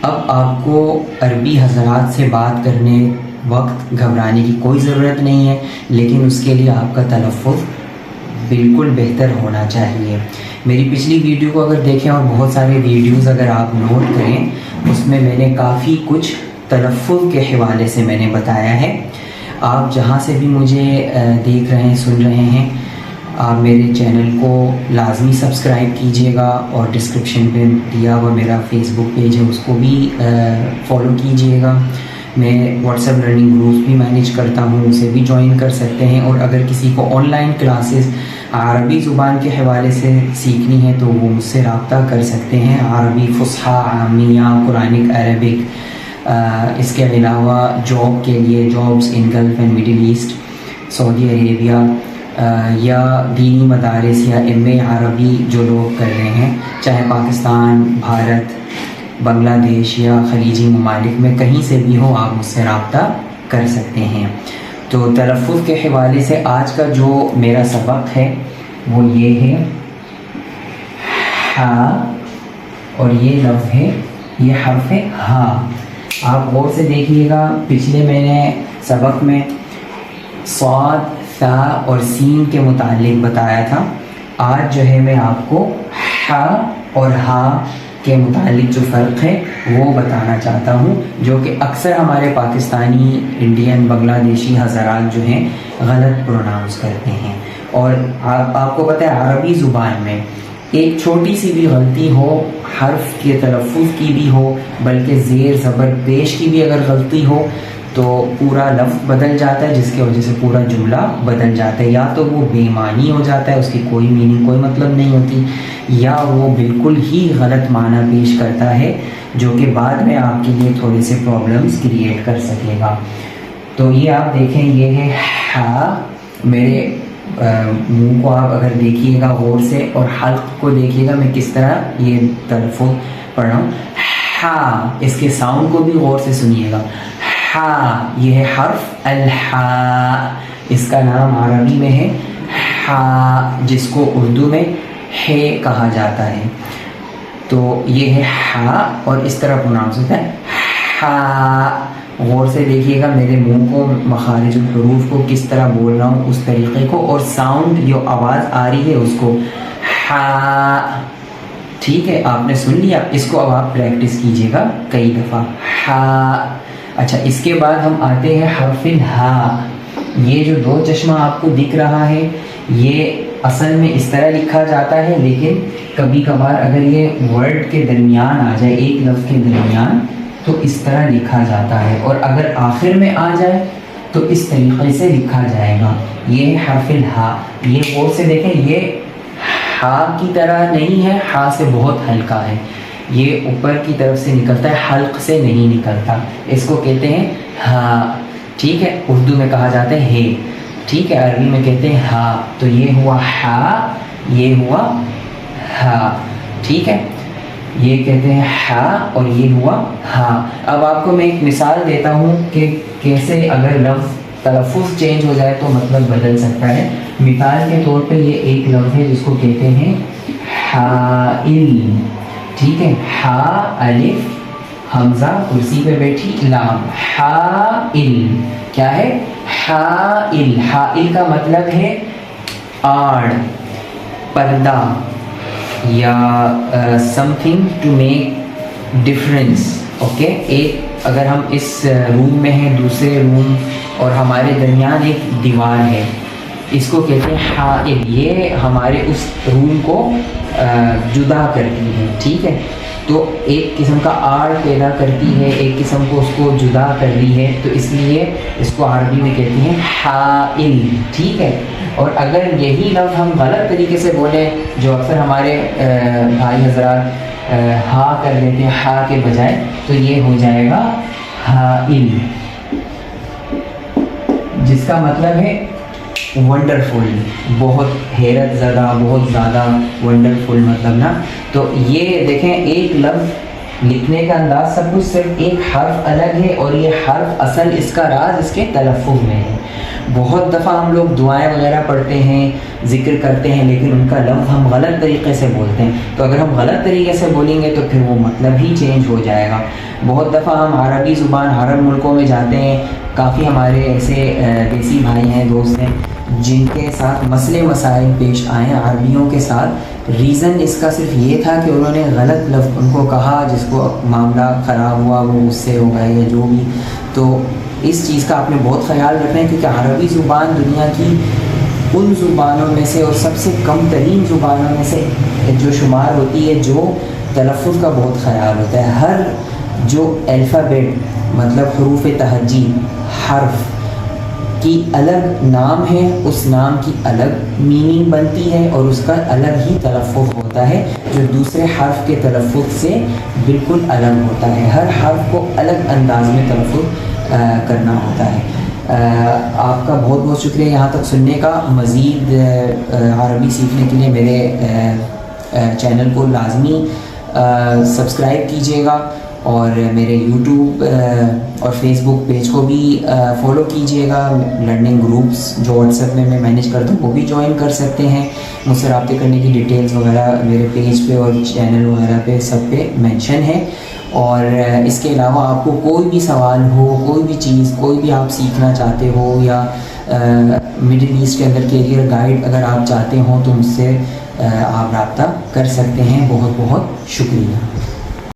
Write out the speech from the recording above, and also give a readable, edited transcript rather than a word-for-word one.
اب آپ کو عربی حضرات سے بات کرنے وقت گھبرانے کی کوئی ضرورت نہیں ہے، لیکن اس کے لیے آپ کا تلفظ بالکل بہتر ہونا چاہیے۔ میری پچھلی ویڈیو کو اگر دیکھیں اور بہت سارے ویڈیوز اگر آپ نوٹ کریں، اس میں میں نے کافی کچھ تلفظ کے حوالے سے میں نے بتایا ہے۔ آپ جہاں سے بھی مجھے دیکھ رہے ہیں، سن رہے ہیں، آپ میرے چینل کو لازمی سبسکرائب کیجئے گا، اور ڈسکرپشن پہ دیا ہوا میرا فیس بک پیج ہے، اس کو بھی فالو کیجئے گا۔ میں واٹس ایپ لرننگ گروپس بھی مینیج کرتا ہوں، اسے بھی جوائن کر سکتے ہیں، اور اگر کسی کو آن لائن کلاسز عربی زبان کے حوالے سے سیکھنی ہے تو وہ مجھ سے رابطہ کر سکتے ہیں۔ عربی فصحی، عامیہ، قرآنک عربک، اس کے علاوہ جاب کے لیے jobs in gulf and middle east, Saudi Arabia, یا دینی مدارس یا ایم اے عربی جو لوگ کر رہے ہیں، چاہے پاکستان، بھارت، بنگلہ دیش یا خلیجی ممالک میں کہیں سے بھی ہو، آپ مجھ سے رابطہ کر سکتے ہیں۔ تو تلفظ کے حوالے سے آج کا جو میرا سبق ہے وہ یہ ہے، ہا، اور یہ لفظ ہے، یہ حرف ہے ہا۔ آپ غور سے دیکھیے گا، پچھلے میں نے سبق میں صاد، تا اور سین کے متعلق بتایا تھا۔ آج جو ہے میں آپ کو ہا اور ہا کے متعلق جو فرق ہے وہ بتانا چاہتا ہوں، جو کہ اکثر ہمارے پاکستانی، انڈین، بنگلہ دیشی حضرات جو ہیں غلط پروناؤنس کرتے ہیں۔ اور آپ کو پتہ ہے عربی زبان میں ایک چھوٹی سی بھی غلطی ہو، حرف کے تلفظ کی بھی ہو، بلکہ زیر زبر پیش کی بھی اگر غلطی ہو تو پورا لفظ بدل جاتا ہے، جس کی وجہ سے پورا جملہ بدل جاتا ہے۔ یا تو وہ بے معنی ہو جاتا ہے، اس کی کوئی میننگ، کوئی مطلب نہیں ہوتی، یا وہ بالکل ہی غلط معنی پیش کرتا ہے، جو کہ بعد میں آپ کے لیے تھوڑے سے پرابلمس کریٹ کر سکے گا۔ تو یہ آپ دیکھیں، یہ ہے ہا۔ میرے منہ کو آپ اگر دیکھیے گا غور سے، اور حلق کو دیکھیے گا میں کس طرح یہ تلفظ پڑھ رہا ہوں، ہا۔ اس کے ساؤنڈ کو بھی غور سے سنیے گا، ہا۔ یہ ہے حرف الحا، اس کا نام عربی میں ہے ہا، جس کو اردو میں ہے کہا جاتا ہے۔ تو یہ ہے ہا، اور اس طرح پروناؤنس ہوتا ہے ہا۔ غور سے دیکھیے گا میرے منہ کو، مخارج الحروف کو کس طرح بول رہا ہوں، اس طریقے کو، اور ساؤنڈ جو آواز آ رہی ہے اس کو، ہا۔ ٹھیک ہے، آپ نے سن لیا، اس کو اب آپ پریکٹس کیجئے گا کئی دفعہ، ہا۔ اچھا، اس کے بعد ہم آتے ہیں حرف ہا۔ یہ جو دو چشمہ آپ کو دکھ رہا ہے، یہ اصل میں اس طرح لکھا جاتا ہے، لیکن کبھی کبھار اگر یہ ورڈ کے درمیان آ جائے، ایک لفظ کے درمیان، تو اس طرح لکھا جاتا ہے، اور اگر آخر میں آ جائے تو اس طریقے سے لکھا جائے گا۔ یہ ہے حرف ہا۔ یہ غور سے دیکھیں، یہ ہا کی طرح نہیں ہے، ہا سے بہت ہلکا ہے، یہ اوپر کی طرف سے نکلتا ہے، حلق سے نہیں نکلتا، اس کو کہتے ہیں ہا۔ ٹھیک ہے، اردو میں کہا جاتا ہے ہے، ٹھیک ہے، عربی میں کہتے ہیں ہا۔ تو یہ ہوا ہا، یہ ہوا ہا، ٹھیک ہے، یہ کہتے ہیں ہا، اور یہ ہوا ہا۔ اب آپ کو میں ایک مثال دیتا ہوں کہ کیسے اگر لفظ تلفظ چینج ہو جائے تو مطلب بدل سکتا ہے۔ مثال کے طور پہ یہ ایک لفظ ہے جس کو کہتے ہیں حائل، ٹھیک ہے، ہا، الف، حمزہ، کرسی پہ بیٹھی، لام، حائل۔ کیا ہے؟ حائل۔ حائل کا مطلب ہے آڑ، پردہ، یا something to make difference. Okay, ایک اگر ہم اس روم میں ہیں، دوسرے روم اور ہمارے درمیان ایک دیوار ہے، اس کو کہتے ہیں حائل۔ یہ ہمارے اس روم کو جدا کرتی ہے، ٹھیک ہے، تو ایک قسم کا آڑ پیدا کرتی ہے، ایک قسم کو اس کو جدا کر دی ہے، تو اس لیے اس کو عربی میں کہتے ہیں حائل، ٹھیک ہے۔ اور اگر یہی لفظ ہم غلط طریقے سے بولیں، جو اکثر ہمارے بھائی حضرات ہا کر دیتے ہیں ہا کے بجائے، تو یہ ہو جائے گا حائل، جس کا مطلب ہے ونڈرفل، بہت حیرت زدہ، بہت زیادہ ونڈرفل مطلب نا۔ تو یہ دیکھیں، ایک لفظ لکھنے کا انداز سب کچھ، صرف ایک حرف الگ ہے، اور یہ حرف اصل اس کا راز اس کے تلفظ میں ہے۔ بہت دفعہ ہم لوگ دعائیں وغیرہ پڑھتے ہیں، ذکر کرتے ہیں لیکن ان کا لفظ ہم غلط طریقے سے بولتے ہیں، تو اگر ہم غلط طریقے سے بولیں گے تو پھر وہ مطلب ہی چینج ہو جائے گا۔ بہت دفعہ ہم عربی زبان عرب ملکوں میں جاتے ہیں، کافی ہمارے ایسے دیسی بھائی ہیں، دوست ہیں، جن کے ساتھ مسئلے مسائل پیش آئے ہیں عربیوں کے ساتھ۔ ریزن اس کا صرف یہ تھا کہ انہوں نے غلط لفظ ان کو کہا، جس کو معاملہ خراب ہوا، وہ غصے ہو گئے یا جو بھی۔ تو اس چیز کا آپ نے بہت خیال رکھنا ہے، کیونکہ عربی زبان دنیا کی ان زبانوں میں سے اور سب سے کم ترین زبانوں میں سے جو شمار ہوتی ہے جو تلفظ کا بہت خیال ہوتا ہے۔ ہر جو الفابیٹ مطلب حروف تہجی حرف کی الگ نام ہے، اس نام کی الگ میننگ بنتی ہے اور اس کا الگ ہی تلفظ ہوتا ہے جو دوسرے حرف کے تلفظ سے بالکل الگ ہوتا ہے۔ ہر حرف کو الگ انداز میں تلفظ کرنا ہوتا ہے۔ آپ کا بہت بہت شکریہ یہاں تک سننے کا۔ مزید عربی سیکھنے کے لیے میرے چینل کو لازمی سبسکرائب کیجیے گا، اور میرے یوٹیوب اور فیس بک پیج کو بھی فالو کیجیے گا۔ لرننگ گروپس جو واٹس ایپ میں میں مینیج کرتا ہوں وہ بھی جوائن کر سکتے ہیں۔ مجھ سے رابطے کرنے کی ڈیٹیلز وغیرہ میرے پیج پہ اور چینل وغیرہ پہ سب پہ مینشن ہے۔ اور اس کے علاوہ آپ کو کوئی بھی سوال ہو، کوئی بھی چیز، کوئی بھی آپ سیکھنا چاہتے ہو، یا مڈل ایسٹ کے اندر کیریئر گائیڈ اگر آپ چاہتے ہوں تو مجھ سے آپ رابطہ کر سکتے ہیں۔ بہت بہت شکریہ۔